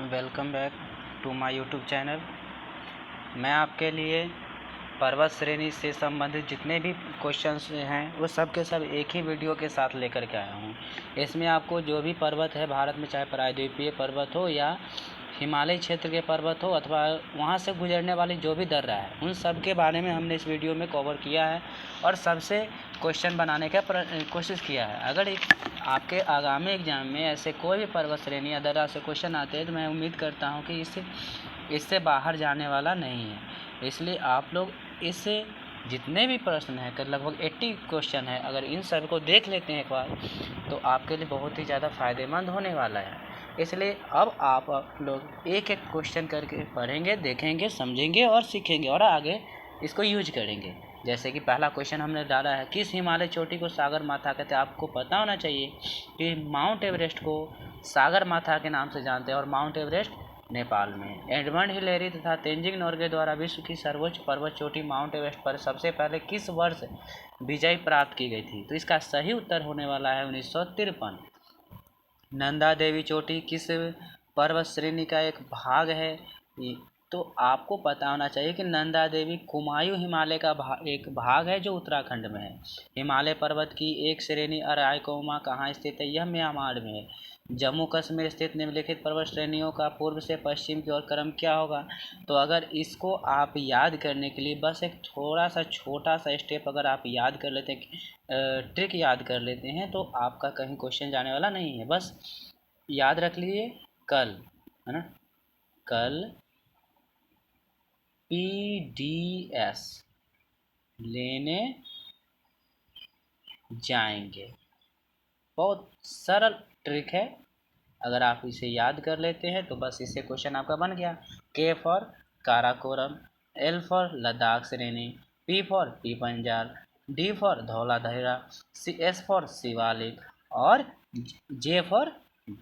Welcome back to my YouTube channel. मैं आपके लिए पर्वत श्रेणी से संबंधित जितने भी क्वेश्चंस हैं वो सब के सब एक ही वीडियो के साथ लेकर के आया हूँ। इसमें आपको जो भी पर्वत है भारत में, चाहे प्रायद्वीपीय पर्वत हो या हिमालय क्षेत्र के पर्वत हो अथवा वहाँ से गुजरने वाली जो भी दर्रा है, उन सब के बारे में हमने इस वीडियो में कवर किया है और सबसे क्वेश्चन बनाने का कोशिश किया है। अगर आपके आगामी एग्जाम में ऐसे कोई भी पर्वत श्रेणी या दर्रा से क्वेश्चन आते हैं तो मैं उम्मीद करता हूँ कि इससे बाहर जाने वाला नहीं है। इसलिए आप लोग इससे जितने भी प्रश्न हैं, कर लगभग 80 क्वेश्चन है, अगर इन सब को देख लेते हैं एक बार तो आपके लिए बहुत ही ज़्यादा फ़ायदेमंद होने वाला है। इसलिए अब आप लोग एक एक क्वेश्चन करके पढ़ेंगे, देखेंगे, समझेंगे और सीखेंगे और आगे इसको यूज करेंगे। जैसे कि पहला क्वेश्चन हमने डाला है, किस हिमालय चोटी को सागर माथा कहते हैं। आपको पता होना चाहिए कि माउंट एवरेस्ट को सागर माथा के नाम से जानते हैं और माउंट एवरेस्ट नेपाल में। एडमंड हिलेरी तथा तेंजिंग नोर्गे द्वारा विश्व की सर्वोच्च पर्वत चोटी माउंट एवरेस्ट पर सबसे पहले किस वर्ष विजय प्राप्त की गई थी। तो इसका सही उत्तर होने वाला है 1953। नंदा देवी चोटी किस पर्वत श्रेणी का एक भाग है। तो आपको पता होना चाहिए कि नंदा देवी कुमायूं हिमालय का एक भाग है जो उत्तराखंड में है। हिमालय पर्वत की एक श्रेणी अराकैमा कहाँ स्थित है। यह म्यांमार में है। जम्मू कश्मीर स्थित निम्नलिखित पर्वत श्रेणियों का पूर्व से पश्चिम की ओर क्रम क्या होगा। तो अगर इसको आप याद करने के लिए बस एक थोड़ा सा छोटा सा स्टेप अगर आप याद कर लेते हैं, ट्रिक याद कर लेते हैं, तो आपका कहीं क्वेश्चन जाने वाला नहीं है। बस याद रख लीजिए, कल है ना, कल PDS लेने जाएंगे। बहुत सरल ट्रिक है, अगर आप इसे याद कर लेते हैं तो बस इससे क्वेश्चन आपका बन गया। K for Karakoram, L for Ladakh श्रेणी, P for Pir Panjal, D for Dhauladhara, S for Shivalik और J फॉर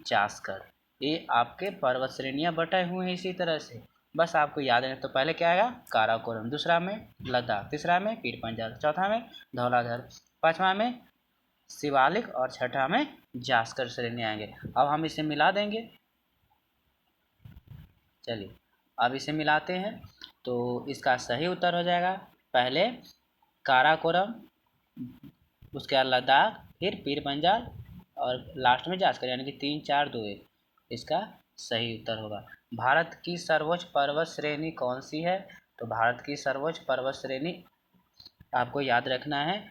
जास्कर। ये आपके पर्वत श्रेणियाँ बटे हुए हैं इसी तरह से, बस आपको याद है। तो पहले क्या आएगा, काराकोरम, दूसरा में लद्दाख, तीसरा में पीरपंजाल, चौथा में धौलाधर, पाँचवा में शिवालिक और छठा में जास्कर श्रेणी आएंगे। अब हम इसे मिला देंगे। चलिए अब इसे मिलाते हैं तो इसका सही उत्तर हो जाएगा पहले काराकोरम, उसके बाद लद्दाख, फिर पीरपंजाल और लास्ट में जास्कर, यानी कि 3 4 2 1 इसका सही उत्तर होगा। भारत की सर्वोच्च पर्वत श्रेणी कौन सी है। तो भारत की सर्वोच्च पर्वत श्रेणी आपको याद रखना है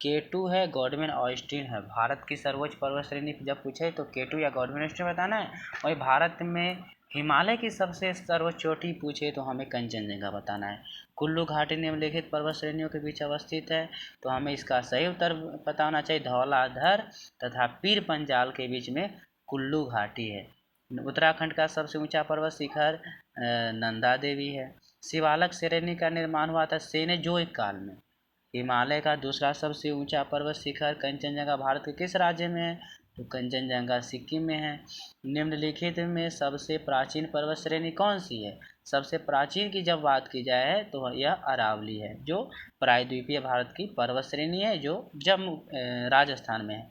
K2 है, गॉडविन ऑस्टिन है। भारत की सर्वोच्च पर्वत श्रेणी जब पूछे तो K2 या गॉडविन ऑस्टिन बताना है। वही भारत में हिमालय की सबसे सर्वोच्च चोटी पूछे तो हमें कंचनजंगा बताना है। कुल्लू घाटी निम्नलिखित पर्वत श्रेणियों के बीच अवस्थित है। तो हमें इसका सही उत्तर पता होना चाहिए, धौलाधर तथा पीर पंजाल के बीच में कुल्लू घाटी है। उत्तराखंड का सबसे ऊंचा पर्वत शिखर नंदा देवी है। शिवालक श्रेणी का निर्माण हुआ था सेनेजोइक काल में। हिमालय का दूसरा सबसे ऊंचा पर्वत शिखर कंचनजंगा भारत के किस राज्य में है। तो कंचनजंगा सिक्किम में है। निम्नलिखित में सबसे प्राचीन पर्वत श्रेणी कौन सी है। सबसे प्राचीन की जब बात की जाए तो यह अरावली है, जो प्रायद्वीपीय भारत की पर्वत श्रेणी है, जो जम्मू राजस्थान में है।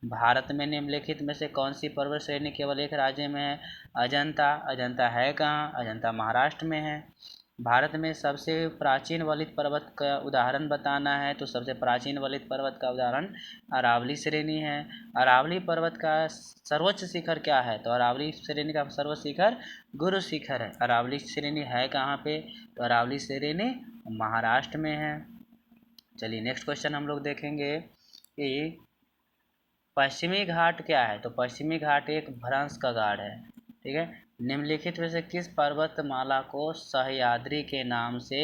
भारत में निम्नलिखित में से कौन सी पर्वत श्रेणी केवल एक राज्य में है। अजंता, अजंता है कहाँ। अजंता महाराष्ट्र में है। भारत में सबसे प्राचीन वलित पर्वत का उदाहरण बताना है तो सबसे प्राचीन वलित पर्वत का उदाहरण अरावली श्रेणी है। अरावली पर्वत का सर्वोच्च शिखर क्या है। तो अरावली श्रेणी का सर्वोच्च शिखर गुरु शिखर है। अरावली श्रेणी है कहाँ पे। तो अरावली श्रेणी महाराष्ट्र में है। चलिए नेक्स्ट क्वेश्चन हम लोग देखेंगे कि पश्चिमी घाट क्या है। तो पश्चिमी घाट एक भ्रंश का घाट है, ठीक है। निम्नलिखित में से किस पर्वतमाला को सह्याद्री के नाम से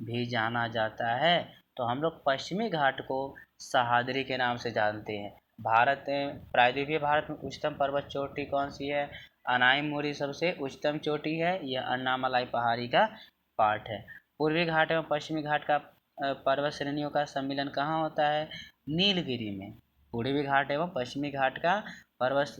भी जाना जाता है। तो हम लोग पश्चिमी घाट को सह्याद्री के नाम से जानते हैं। भारत प्रायद्वीपीय भारत में उच्चतम पर्वत चोटी कौन सी है। अनाईमुरी सबसे उच्चतम चोटी है, यह अन्नामलाई पहाड़ी का पार्ट है। पूर्वी घाट एवं पश्चिमी घाट का पर्वत श्रेणियों का सम्मिलन कहाँ होता है। नीलगिरी में। पूर्वी घाट एवं पश्चिमी घाट का पर्वत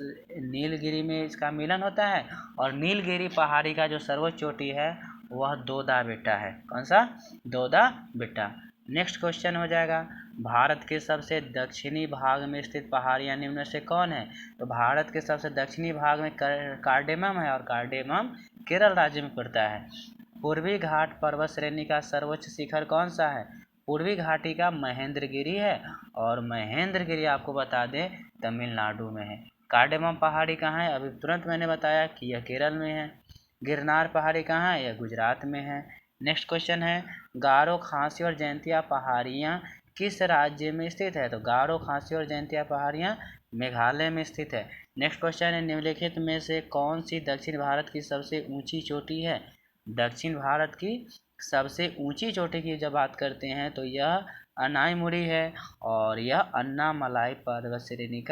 नीलगिरी में इसका मिलन होता है। और नीलगिरी पहाड़ी का जो सर्वोच्च चोटी है वह दोदा बेटा है। कौन सा। दोदा बेटा। नेक्स्ट क्वेश्चन हो जाएगा, भारत के सबसे दक्षिणी भाग में स्थित पहाड़ियाँ निम्न से कौन है? तो भारत के सबसे दक्षिणी भाग में कार्डेमम है, और कार्डेमम केरल राज्य में पड़ता है। पूर्वी घाट पर्वत श्रेणी का सर्वोच्च शिखर कौन सा है? पूर्वी घाटी का महेंद्रगिरी है, और महेंद्रगिरी आपको बता दें तमिलनाडु में है। कार्डेमम पहाड़ी कहाँ है? अभी तुरंत मैंने बताया कि यह केरल में है। गिरनार पहाड़ी कहाँ है? यह गुजरात में है। नेक्स्ट क्वेश्चन है, गारो, खासी और जयंतिया पहाड़ियाँ किस राज्य में स्थित है? तो गारो, खासी और जयंतिया पहाड़ियाँ मेघालय में स्थित है। नेक्स्ट क्वेश्चन है, निम्नलिखित में से कौन सी दक्षिण भारत की सबसे ऊंची चोटी है? दक्षिण भारत की सबसे ऊंची चोटी की जब बात करते हैं तो यह अनाईमुड़ी है, और यह अन्नामलाई पर्वत श्रेणी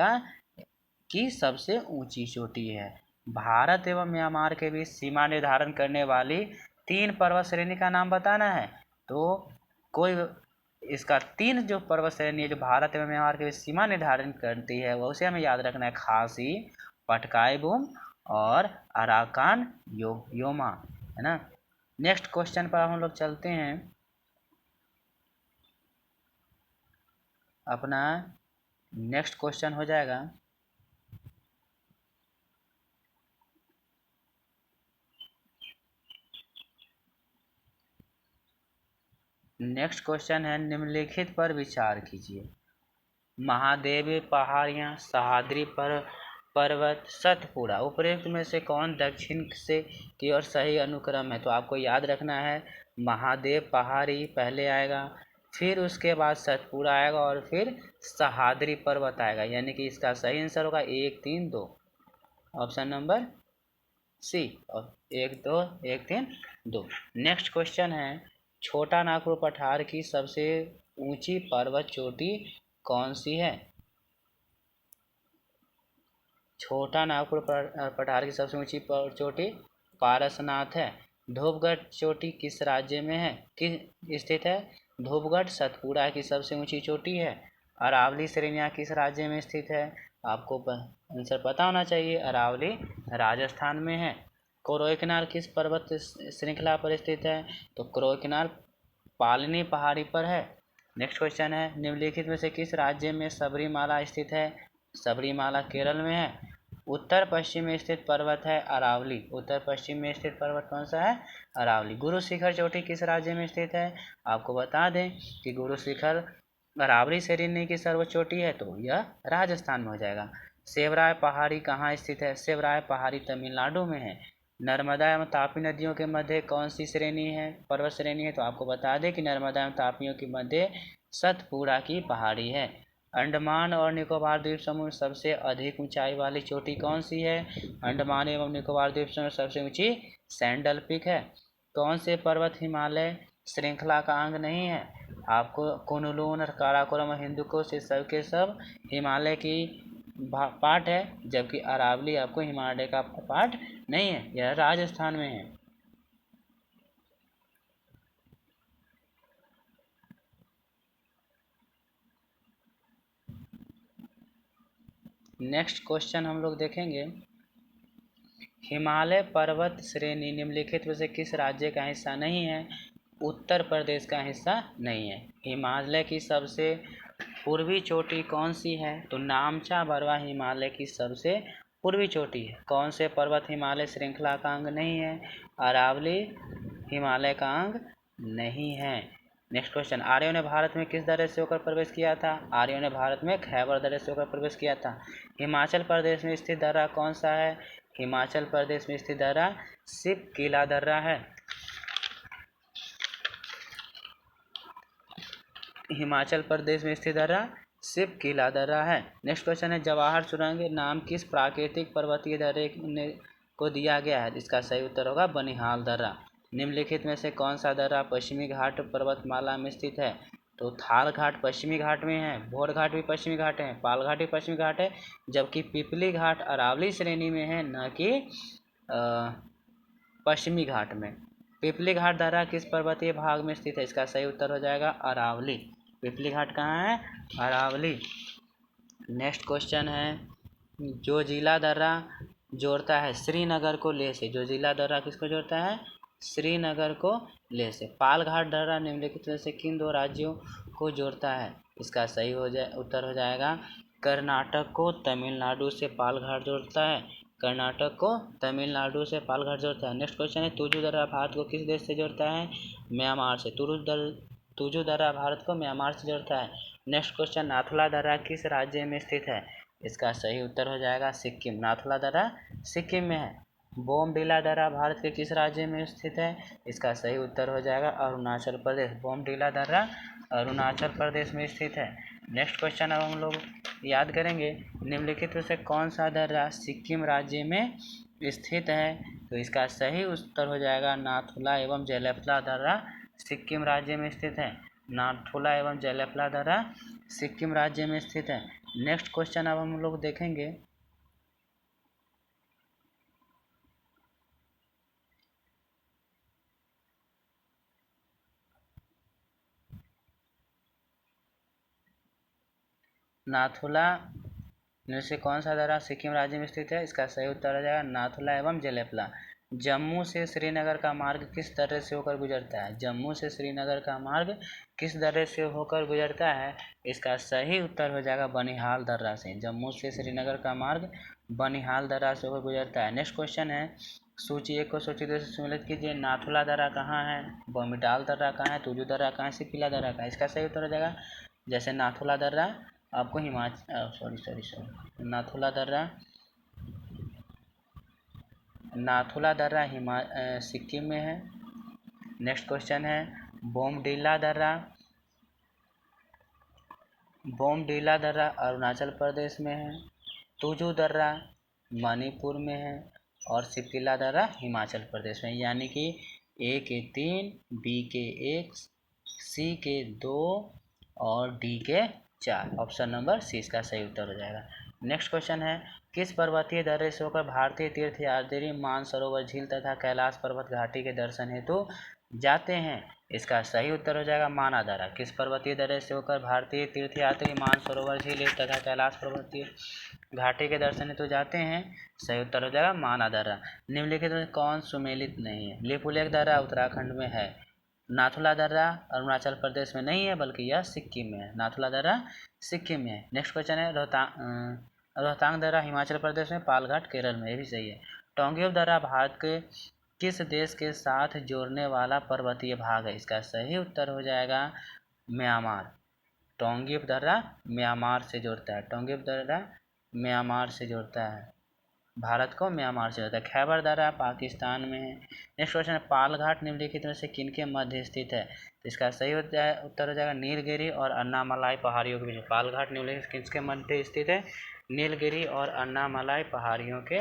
की सबसे ऊंची चोटी है। भारत एवं म्यांमार के बीच सीमा निर्धारण करने वाली 3 पर्वत श्रेणी का नाम बताना है। तो कोई इसका 3 जो पर्वत श्रेणी है जो भारत एवं म्यांमार के बीच सीमा निर्धारण करती है वो उसे हमें याद रखना है, खासी, पटकाई बुम और अराकान योमा, है ना। नेक्स्ट क्वेश्चन पर हम लोग चलते हैं। अपना नेक्स्ट क्वेश्चन हो जाएगा, नेक्स्ट क्वेश्चन है, निम्नलिखित पर विचार कीजिए। महादेव पहाड़ियाँ, सह्याद्री पर्वत, सतपुड़ा, उपरोक्त में से कौन दक्षिण से की ओर सही अनुक्रम है? तो आपको याद रखना है, महादेव पहाड़ी पहले आएगा, फिर उसके बाद सतपुड़ा आएगा, और फिर सह्याद्री पर्वत आएगा। यानी कि इसका सही आंसर होगा 1, 3, 2, ऑप्शन नंबर सी, और 1, 2, 1, 3, 2। नेक्स्ट क्वेश्चन है, छोटा नागपुर पठार की सबसे ऊंची पर्वत चोटी कौन सी है? छोटा नागपुर पठार की सबसे ऊंची चोटी पारसनाथ है। धूपगढ़ चोटी किस राज्य में है, किस स्थित है? धूपगढ़ सतपुड़ा की सबसे ऊंची चोटी है। अरावली श्रेणियाँ किस राज्य में स्थित है? आपको आंसर पता होना चाहिए, अरावली राजस्थान में है। कोरोइकनाल किस पर्वत श्रृंखला पर स्थित है? तो कोरोइकनाल पालनी पहाड़ी पर है। नेक्स्ट क्वेश्चन है, निम्नलिखित में से किस राज्य में सबरीमाला स्थित है? सबरीमाला केरल में है। उत्तर पश्चिम में स्थित पर्वत है अरावली। उत्तर पश्चिम में स्थित पर्वत कौन सा है? अरावली। गुरु शिखर चोटी किस राज्य में स्थित है? आपको बता दें कि गुरु शिखर अरावली श्रेणी की सर्वोच्च चोटी है, तो यह राजस्थान में हो जाएगा। सेवराय पहाड़ी कहाँ स्थित है? सेवराय पहाड़ी तमिलनाडु में है। नर्मदा एवं तापी नदियों के मध्य कौन सी श्रेणी है, पर्वत श्रेणी है? तो आपको बता दें कि नर्मदा एवं तापियों के मध्य सतपुड़ा की पहाड़ी है। अंडमान और निकोबार द्वीप समूह में सबसे अधिक ऊंचाई वाली चोटी कौन सी है? अंडमान एवं निकोबार द्वीप समूह में सबसे ऊंची सैंडल पीक है। कौन से पर्वत हिमालय श्रृंखला का अंग नहीं है? आपको कुनलुन और काराकोरम और हिंदुकुश ये सब के सब हिमालय की पार्ट है, जबकि अरावली आपको हिमालय का पार्ट नहीं है, यह राजस्थान में है। नेक्स्ट क्वेश्चन हम लोग देखेंगे, हिमालय पर्वत श्रेणी निम्नलिखित में से किस राज्य का हिस्सा नहीं है? उत्तर प्रदेश का हिस्सा नहीं है। हिमालय की सबसे पूर्वी चोटी कौन सी है? तो नामचा बरवा हिमालय की सबसे पूर्वी चोटी है। कौन से पर्वत हिमालय श्रृंखला का अंग नहीं है? अरावली हिमालय का अंग नहीं है। नेक्स्ट क्वेश्चन, आर्यों ने भारत में किस दर्रे से होकर प्रवेश किया था? आर्यों ने भारत में खैबर दर्रे से होकर प्रवेश किया था। हिमाचल प्रदेश में स्थित दर्रा कौन सा है? हिमाचल प्रदेश में स्थित दर्रा सिप किला दर्रा है। हिमाचल प्रदेश में स्थित दर्रा सिप किला दर्रा है। नेक्स्ट क्वेश्चन है, जवाहर सुरंग नाम किस प्राकृतिक पर्वतीय दर्रे को दिया गया है? इसका सही उत्तर होगा बनिहाल दर्रा। निम्नलिखित में से कौन सा दर्रा पश्चिमी घाट पर्वतमाला में स्थित है? तो थाल घाट पश्चिमी घाट में है, भोर घाट भी पश्चिमी घाट है, पाल घाट भी पश्चिमी घाट है, जबकि पिपली घाट अरावली श्रेणी में है, न कि पश्चिमी घाट में। पिपली घाट दर्रा किस पर्वतीय भाग में स्थित है? इसका सही उत्तर हो जाएगा अरावली। पिपली घाट कहाँ है? अरावली। नेक्स्ट क्वेश्चन है, जोजिला दर्रा जोड़ता है श्रीनगर को लेह से। जोजिला दर्रा किसको जोड़ता है? श्रीनगर को लेह से। पालघाट दर्रा निम्नलिखित में से किन दो राज्यों को जोड़ता है? इसका सही उत्तर हो जाएगा कर्नाटक को तमिलनाडु से पालघाट जोड़ता है। कर्नाटक को तमिलनाडु से पालघाट जोड़ता है। नेक्स्ट क्वेश्चन है तुजू दर्रा भारत को किस देश से जोड़ता है? म्यांमार से। तुजू दर्रा भारत को म्यांमार से जोड़ता है। नेक्स्ट क्वेश्चन नाथुला दर्रा किस राज्य में स्थित है? इसका सही उत्तर हो जाएगा सिक्किम। नाथुला दर्रा सिक्किम में है। बोमडिला दर्रा भारत के किस राज्य में स्थित है? इसका सही उत्तर हो जाएगा अरुणाचल प्रदेश। बोमडिला दर्रा अरुणाचल प्रदेश में स्थित है। नेक्स्ट क्वेश्चन अब हम लोग याद करेंगे निम्नलिखित में से कौन सा दर्रा सिक्किम राज्य में स्थित है? तो इसका सही उत्तर हो जाएगा नाथुला एवं जेलेफला दर्रा सिक्किम राज्य में स्थित है। नाथुला एवं जेलेफला दर्रा सिक्किम राज्य में स्थित है। नेक्स्ट क्वेश्चन अब हम लोग देखेंगे नाथुला में से कौन सा दर्रा सिक्किम राज्य में स्थित है? इसका सही उत्तर हो जाएगा नाथुला एवं जेलेफला। जम्मू से श्रीनगर का मार्ग किस दर्रे से होकर गुजरता है? जम्मू से श्रीनगर का मार्ग किस दर्रे से होकर गुजरता है? इसका सही उत्तर हो जाएगा बनिहाल दर्रा से। जम्मू से श्रीनगर का मार्ग बनिहाल दर्रा से होकर गुजरता है। नेक्स्ट क्वेश्चन है सूची 1 को सूची 2 से सम्मिलित कीजिए। नाथुला दर्रा कहाँ है? बोमिडाल दर्रा कहाँ है? तुजू दर्रा कहाँ है? सिपिला दर्रा कहाँ है? इसका सही उत्तर हो जाएगा जैसे नाथुला दर्रा आपको नाथुला दर्रा सिक्किम में है। नेक्स्ट क्वेश्चन है बोमडिला दर्रा अरुणाचल प्रदेश में है। तुजू दर्रा मणिपुर में है और सिपिला दर्रा हिमाचल प्रदेश में। यानी कि ए के 3, बी के 1, सी के 2 और डी के 4। ऑप्शन नंबर सी इसका सही उत्तर हो जाएगा। नेक्स्ट क्वेश्चन है किस पर्वतीय दर्रे से होकर भारतीय तीर्थयात्री मानसरोवर झील तथा कैलाश पर्वत घाटी के दर्शन हेतु जाते हैं? इसका सही उत्तर हो जाएगा माना दर्रा। किस पर्वतीय दर्रे से होकर भारतीय तीर्थयात्री मानसरोवर झील तथा कैलाश पर्वतीय घाटी के दर्शन हेतु जाते हैं? सही उत्तर हो जाएगा माना दर्रा। निम्नलिखित में कौन सुमेलित नहीं है? लिपुलेख दर्रा उत्तराखंड में है। नाथुला दर्रा अरुणाचल प्रदेश में नहीं है बल्कि यह सिक्किम में है। नाथुला दर्रा सिक्किम में है। नेक्स्ट क्वेश्चन है रोहतांग दर्रा हिमाचल प्रदेश में, पालघाट केरल में। ये भी सही है। टोंगेव दर्रा भारत के किस देश के साथ जोड़ने वाला पर्वतीय भाग है? इसका सही उत्तर हो जाएगा म्यांमार। टोंगेव दर्रा म्यांमार से जोड़ता है। टोंगेव दर्रा म्यांमार से जोड़ता है, भारत को म्यांमार से जोड़ता है। खैबर दर्रा पाकिस्तान में है। नेक्स्ट क्वेश्चन है पालघाट निम्नलिखित में से किनके मध्य स्थित है? तो इसका सही उत्तर हो जाएगा नीलगिरी और अन्नामलाई पहाड़ियों के बीच। पालघाट निम्नलिखित किसके मध्य स्थित है? नीलगिरी और अन्नामलाई पहाड़ियों के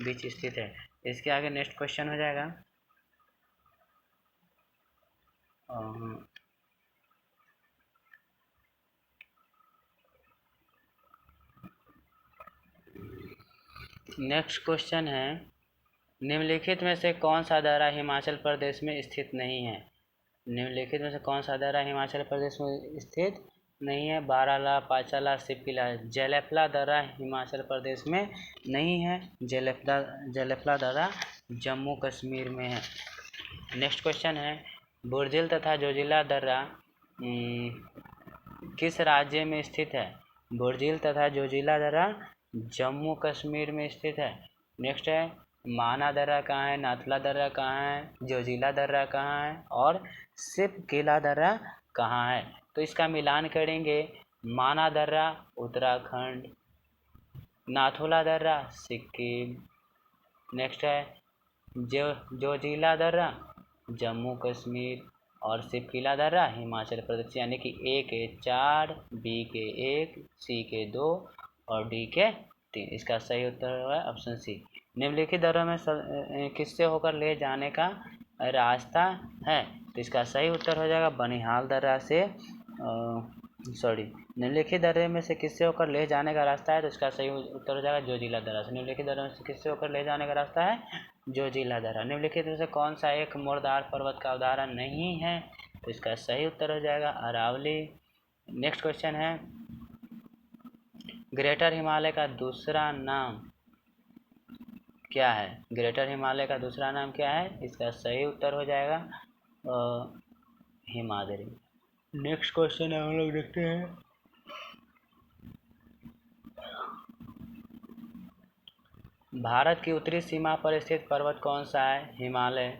बीच स्थित है। इसके आगे नेक्स्ट क्वेश्चन हो जाएगा नेक्स्ट क्वेश्चन है निम्नलिखित में से कौन सा दर्रा हिमाचल प्रदेश में स्थित नहीं है? निम्नलिखित में से कौन सा दर्रा हिमाचल प्रदेश में स्थित नहीं है? बाराला, पाचाला, सिपिला। जेलेफला दर्रा हिमाचल प्रदेश में नहीं है। जेलेफला दर्रा जम्मू कश्मीर में है। नेक्स्ट क्वेश्चन है बुर्जिल तथा जोजिला दर्रा किस राज्य में स्थित है? बुर्जिल तथा जोजिला दर्रा जम्मू कश्मीर में स्थित है। नेक्स्ट है माना दर्रा कहाँ है? नाथुला दर्रा कहाँ है? जोजिला दर्रा कहाँ है? और सिपकिला दर्रा कहाँ है? तो इसका मिलान करेंगे माना दर्रा उत्तराखंड, नाथुला दर्रा सिक्किम, नेक्स्ट है जोजिला दर्रा जम्मू कश्मीर और सिपकिला दर्रा हिमाचल प्रदेश। यानी कि ए के 4, बी के 1, सी के 2 और डी के 3। इसका सही उत्तर है ऑप्शन सी। निम्नलिखित दर्रों में किससे होकर ले जाने का रास्ता है? तो इसका सही उत्तर हो जाएगा बनिहाल दर्रा से निम्नलिखित दर्रे में से किससे होकर ले जाने का रास्ता है? तो इसका सही उत्तर हो जाएगा जोजिला दर्रा से। निम्नलिखित दर्रे में से किससे होकर ले जाने का रास्ता है? जोजिला दर्रा। निम्नलिखित में से कौन सा एक मुर्दार पर्वत का उदाहरण नहीं है? तो इसका सही उत्तर हो जाएगा अरावली। नेक्स्ट क्वेश्चन है ग्रेटर हिमालय का दूसरा नाम क्या है? ग्रेटर हिमालय का दूसरा नाम क्या है? इसका सही उत्तर हो जाएगा हिमाद्री। नेक्स्ट क्वेश्चन हम लोग देखते हैं। भारत की उत्तरी सीमा पर स्थित पर्वत कौन सा है? हिमालय।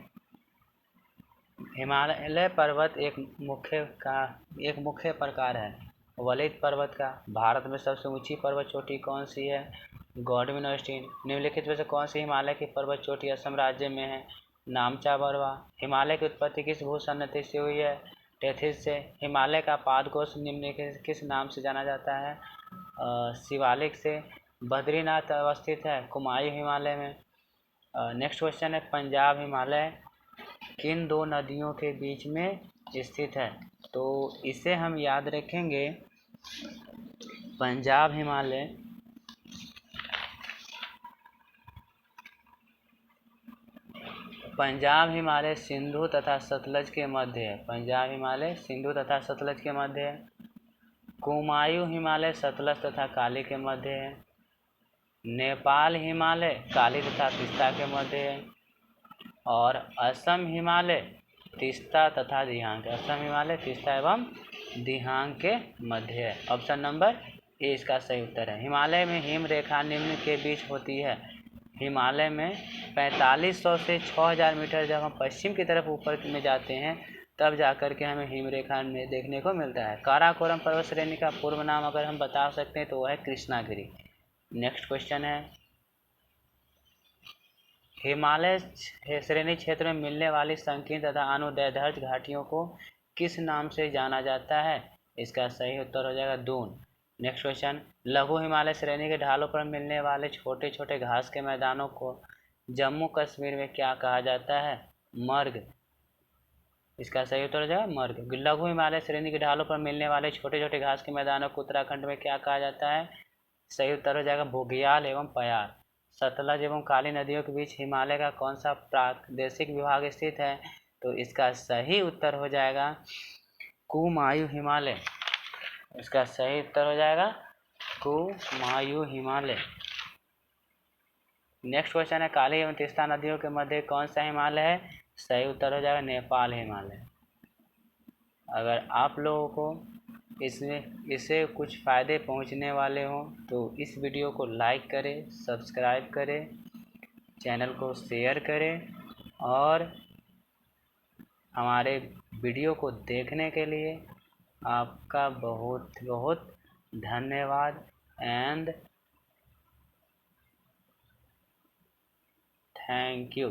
हिमालय पर्वत एक मुख्य प्रकार है वलित पर्वत का। भारत में सबसे ऊंची पर्वत चोटी कौन सी है? गॉडविनोस्टीन। निम्नलिखित में से कौन सी हिमालय की पर्वत चोटी असम राज्य में है? नामचा बरवा। हिमालय की उत्पत्ति किस भूसन्नति से हुई है? टेथिस से। हिमालय का पादकोश निम्नलिखित किस नाम से जाना जाता है? शिवालिक से। बद्रीनाथ अवस्थित है कुमायूं हिमालय में। नेक्स्ट क्वेश्चन है, पंजाब हिमालय किन दो नदियों के बीच में स्थित है? तो इसे हम याद रखेंगे, पंजाब हिमालय सिंधु तथा सतलज के मध्य है। पंजाब हिमालय सिंधु तथा सतलज के मध्य है। कुमायूं हिमालय सतलज तथा काली के मध्य है। नेपाल हिमालय काली तथा तीस्ता के मध्य है। और असम हिमालय तीस्ता तथा दिहांग। असम हिमालय तीस्ता एवं दिहांग के मध्य है। ऑप्शन नंबर ए इसका सही उत्तर है। हिमालय में हिम रेखा निम्न के बीच होती है। हिमालय में 4500 से 6000 मीटर जब हम पश्चिम की तरफ ऊपर में जाते हैं तब जाकर के हमें हिम रेखा में देखने को मिलता है। काराकोरम पर्वत श्रेणी का पूर्व नाम अगर हम बता सकते हैं तो वह है कृष्णागिरी। नेक्स्ट क्वेश्चन है, हिमालय श्रेणी क्षेत्र में मिलने वाली संकीर्ण तथा अनुदैर्ध्य घाटियों को किस नाम से जाना जाता है? इसका सही उत्तर हो जाएगा दून। नेक्स्ट क्वेश्चन, लघु हिमालय श्रेणी के ढालों पर मिलने वाले छोटे छोटे घास के मैदानों को जम्मू कश्मीर में क्या कहा जाता है? मर्ग। इसका सही उत्तर हो जाएगा मर्ग। लघु हिमालय श्रेणी के ढालों पर मिलने वाले छोटे छोटे घास के मैदानों को उत्तराखंड में क्या कहा जाता है? सही उत्तर हो जाएगा बुग्याल एवं पयार। सतलज एवं काली नदियों के बीच हिमालय का कौन सा प्रादेशिक विभाग स्थित है? तो इसका सही उत्तर हो जाएगा कुमायूं हिमालय। इसका सही उत्तर हो जाएगा कुमायूं हिमालय। नेक्स्ट क्वेश्चन है, काली एवं तीस्ता नदियों के मध्य कौन सा हिमालय है? सही उत्तर हो जाएगा नेपाल हिमालय। अगर आप लोगों को इससे कुछ फ़ायदे पहुंचने वाले हों तो इस वीडियो को लाइक करें, सब्सक्राइब करें, चैनल को शेयर करें और हमारे वीडियो को देखने के लिए आपका बहुत बहुत धन्यवाद एंड थैंक यू।